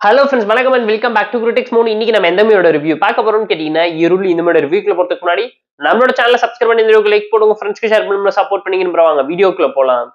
Hello friends, வணக்கம் and welcome back to Critics Mode. இன்னைக்கு நம்ம எந்த மூவியோட ரிவ்யூ பார்க்க போறோம்னு கேட்டீங்கன்னா, இருள் இந்த மூவியோட ரிவ்யூக்குள்ள போறதுக்கு முன்னாடி நம்மளோட சேனலை சப்ஸ்கிரைப் பண்ணி இந்த வீடியோக்கு லைக் போடுங்க, ஃப்ரெண்ட்ஸ்க்கு ஷேர் பண்ணி சப்போர்ட் பண்ணீங்கன்னு வாங்க வீடியோக்குள்ள போலாம்.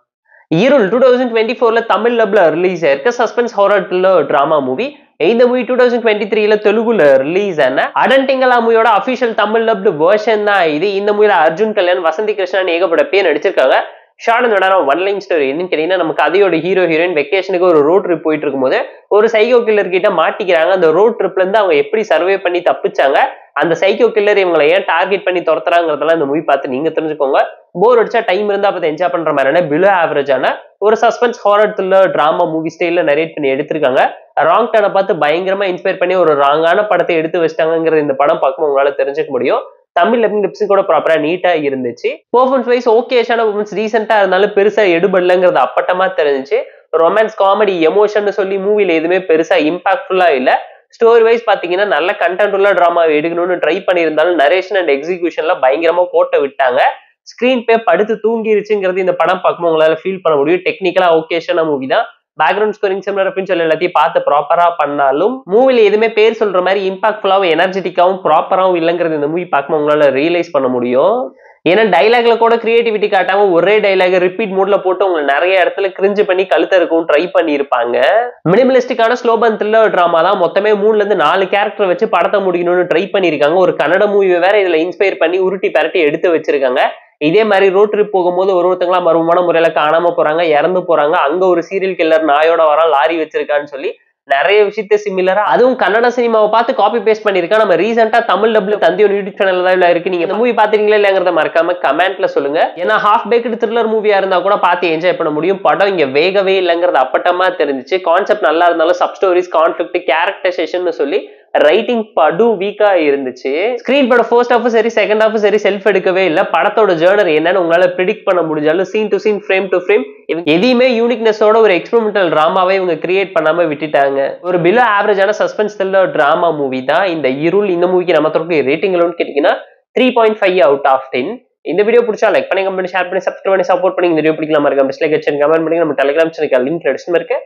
இருள் 2024ல தமிழ் டப்ல ரிலீஸ் ஆயிருக்க suspense horror thriller drama movie. இந்த மூவி 2023ல தெலுங்குல ரிலீஸ் ஆன அடன்டிங்கலா மூவியோட அபிஷியல் தமிழ் டப்டு வெர்ஷன் தான் இது. இந்த மூவில அர்ஜுன் கல்யாண், வசந்தி கிருஷ்ணன் ஏகப்பட்ட பேர் நடிச்சிருக்காங்க. ஷார்ட் அண்ட் விடான ஒன் லைன் ஸ்டோரி என்னன்னு கேட்டீங்கன்னா, நம்ம கதையோட ஹீரோ ஹீரோயின் வெக்கேஷனுக்கு ஒரு ரோட் ட்ரிப் போயிட்டு இருக்கும்போது ஒரு சைக்கோ கில்லர் கிட்ட மாட்டிக்கிறாங்க. அந்த ரோட் ட்ரிப்ல இருந்து அவங்க எப்படி சர்வே பண்ணி தப்பிச்சாங்க, அந்த சைக்கோ கில்லர் இவங்களை ஏன் டார்கெட் பண்ணி துரத்துறாங்கிறதெல்லாம் இந்த மூவி பார்த்து நீங்க தெரிஞ்சுக்கோங்க. போர் அடிச்சா டைம் இருந்தா பார்த்து என்ஜாய் பண்ற மாதிரியான பிலோ ஆவரேஜான ஒரு suspense horror thriller drama movie ஸ்டைல நரேட் பண்ணி எடுத்திருக்காங்க. ராங் டர்னை பார்த்து பயங்கரமா இன்ஸ்பயர் பண்ணி ஒரு ராங்கான படத்தை எடுத்து வச்சிட்டாங்கிறது இந்த படம் பார்க்கும் உங்களால தெரிஞ்சுக்க முடியும். தமிழ் லிப்ஸும் கூட ப்ராப்பரா நீட்டா இருந்துச்சு. பெர்ஃபார்மன்ஸ் வைஸ் ஓகேஷான பெர்ஃபார்மன்ஸ் ரீசெண்டா இருந்தாலும் பெருசா எடுபடலங்கிறது அப்பட்டமா தெரிஞ்சுச்சு. ரொமான்ஸ், காமெடி, எமோஷன் சொல்லி மூவில எதுவுமே பெருசா இம்பாக்ட்ஃபுல்லா இல்ல. ஸ்டோரி வைஸ் பாத்தீங்கன்னா நல்ல கண்டென்ட் உள்ள டிராமா எடுக்கணும்னு ட்ரை பண்ணியிருந்தாலும் நரேஷன் அண்ட் எக்ஸிகியூஷன்ல பயங்கரமா கோட்டை விட்டாங்க. ஸ்கிரீன் பே படுத்து தூங்கிருச்சுங்கிறது இந்த படம் பார்க்கும்போது உங்களால ஃபீல் பண்ண முடியும். டெக்னிக்கலா ஓகேஷான மூவி தான். பேக்ரவுண்ட் ஸ்கோரிங் சிமிலர் அப்படின்னு சொல்லி எல்லாத்தையும் பார்த்து ப்ராப்பரா பண்ணாலும் மூவில எதுவுமே பேர் சொல்ற மாதிரி இம்பாக்ட்ஃபுல்லாவும் எனர்ஜெட்டிக்காவும் ப்ராப்பராவும் இல்லைங்கிறது இந்த மூவி பார்க்கும்போது உங்களால ரியலைஸ் பண்ண முடியும். ஏன்னா டைலாக்ல கூட கிரியேட்டிவிட்டி காட்டாம ஒரே டைலாக் ரிப்பீட் மூட்ல போட்டு உங்களை நிறைய இடத்துல கிரிஞ்சு பண்ணி கழுத்த இருக்கும் ட்ரை பண்ணியிருப்பாங்க. மினிமலிஸ்டிக்கான ஸ்லோபன் த்ரில்லர் டிராமா தான். மொத்தமே 3-4 கேரக்டர் வச்சு படத்தை முடிக்கணும்னு ட்ரை பண்ணியிருக்காங்க. ஒரு கன்னட மூவி வேற இதுல இன்ஸ்பயர் பண்ணி உருட்டி பரட்டி எடுத்து வச்சிருக்காங்க. இதே மாதிரி ரோட் ட்ரிப் போகும்போது ஒருத்தங்களா மர்மமான முறையில காணாம போறாங்க, இறந்து போறாங்க. அங்க ஒரு சீரியல் கில்லர் நாயோட வரான், லாரி வச்சிருக்கான்னு சொல்லி நிறைய விஷயத்த சிமிலரா அதுவும் கன்னட சினிமாவை பார்த்து காப்பி பேஸ்ட் பண்ணிருக்கா. நம்ம ரீசெண்டா தமிழ் டப்ல தந்தியோட யூடியூப் சேனல்ல தான் இருக்கு. நீங்க இந்த மூவி பாத்தீங்களா இல்லங்கிறத மறக்காம கமெண்ட்ல சொல்லுங்க. ஏன்னா ஹாஃப் பேக்டு த்ரில்லர் மூவியா இருந்தா கூட பார்த்து என்ஜாய் பண்ண முடியும். படம் இங்க வேகவே இல்லைங்கிறது அப்பட்டமா தெரிஞ்சிச்சு. கான்செப்ட் நல்லா இருந்தாலும் சப் ஸ்டோரிஸ், கான்ஃபிளிக்ட், கேரக்டரைசேஷன் சொல்லி ரைட்டிங் படு வீக்கா இருந்துச்சு. ஸ்கிரீன் பட ஃபர்ஸ்ட் ஹாஃப் சரி செகண்ட் ஹாஃப் சரி செல்ஃப் எடுக்கவே இல்லை. படத்தோட ஜேர்னர் என்னன்னு உங்களால ப்ரிடிக்ட் பண்ண முடிஞ்சாலும் scene to scene, frame to frame எதையுமே யூனிக்னஸோட ஒரு எக்ஸ்பெரிமெண்டல் டிராமாவே இவங்க கிரியேட் பண்ணாம விட்டுட்டாங்க. ஒரு பிலோ ஆவரேஜான சஸ்பென்ஸ் த்ரில்லர் டிராமா மூவி தான் இந்த இருள். இந்த மூவிக்கு நம்ம தரக்கூடிய ரேட்டிங் எவ்வளவுன்னு கேட்டீங்கன்னா 3.5 out of 10. இந்த வீடியோ பிடிச்சா லைக் பண்ணி, கமெண்ட், ஷேர் பண்ணி, சப்ஸ்கிரைப் பண்ணி சப்போர்ட் பண்ணி. இந்த வீடியோ பிடிக்கலாம் மறக்காம டிஸ்லைக் அடிச்சு கமெண்ட் பண்ணி. நம்ம டெலிகிராம் சேனலுக்கு லிங்க் டிஸ்கிரிப்ஷன்ல இருக்கு,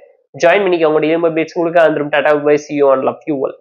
ஜாயின் பண்ணிக்கோங்க. உங்களுடைய அப்டேட்ஸ் உங்களுக்கு வந்துரும். Tata bye, see you and love you all.